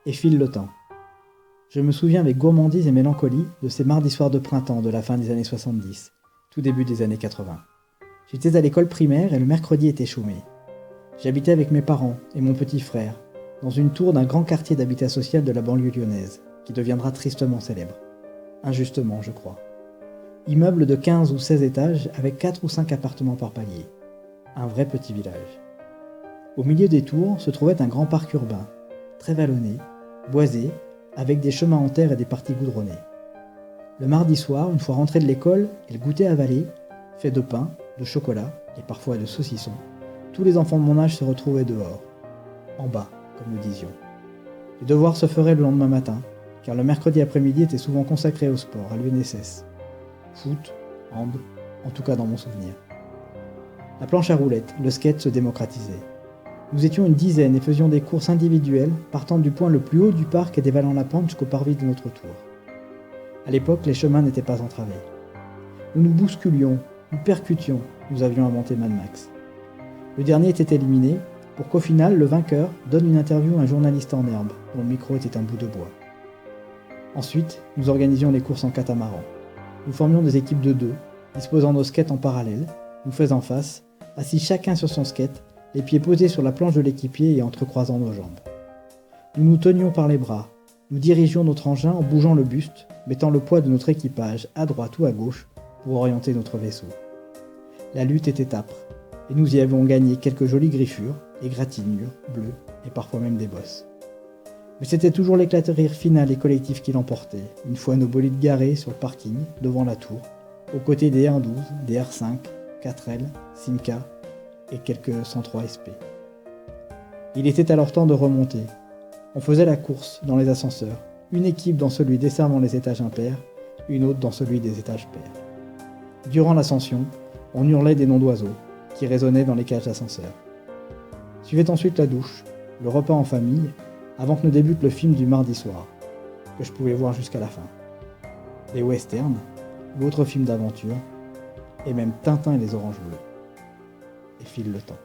Et file le temps. Je me souviens avec gourmandise et mélancolie de ces mardis soirs de printemps de la fin des années 70, tout début des années 80. J'étais à l'école primaire et le mercredi était chômé. J'habitais avec mes parents et mon petit frère, dans une tour d'un grand quartier d'habitat social de la banlieue lyonnaise, qui deviendra tristement célèbre. Injustement, je crois. Immeuble de 15 ou 16 étages avec 4 ou 5 appartements par palier. Un vrai petit village. Au milieu des tours se trouvait un grand parc urbain, très vallonné, boisé, avec des chemins en terre et des parties goudronnées. Le mardi soir, une fois rentré de l'école et le goûter avalé, fait de pain, de chocolat et parfois de saucisson, tous les enfants de mon âge se retrouvaient dehors, en bas, comme nous disions. Les devoirs se feraient le lendemain matin, car le mercredi après-midi était souvent consacré au sport, à l'UNSS. Foot, hand, en tout cas dans mon souvenir. La planche à roulettes, le skate se démocratisait. Nous étions une dizaine et faisions des courses individuelles, partant du point le plus haut du parc et dévalant la pente jusqu'au parvis de notre tour. À l'époque, les chemins n'étaient pas entravés. Nous nous bousculions, nous percutions, nous avions inventé Mad Max. Le dernier était éliminé, pour qu'au final, le vainqueur donne une interview à un journaliste en herbe, dont le micro était un bout de bois. Ensuite, nous organisions les courses en catamaran. Nous formions des équipes de 2, disposant nos skates en parallèle, nous faisant face, assis chacun sur son skate, les pieds posés sur la planche de l'équipier et entrecroisant nos jambes. Nous nous tenions par les bras, nous dirigions notre engin en bougeant le buste, mettant le poids de notre équipage à droite ou à gauche pour orienter notre vaisseau. La lutte était âpre, et nous y avons gagné quelques jolies griffures, égratignures, bleues et parfois même des bosses. Mais c'était toujours l'éclat de rire final et collectif qui l'emportait, une fois nos bolides garés sur le parking, devant la tour, aux côtés des R12, des R5, 4L, Simca et quelques 103 SP. Il était alors temps de remonter. On faisait la course dans les ascenseurs, une équipe dans celui desservant les étages impairs, une autre dans celui des étages pairs. Durant l'ascension, on hurlait des noms d'oiseaux, qui résonnaient dans les cages d'ascenseur. Suivait ensuite la douche, le repas en famille, avant que ne débute le film du mardi soir, que je pouvais voir jusqu'à la fin. Les westerns, l'autre film d'aventure, et même Tintin et les oranges bleues. Et file le temps.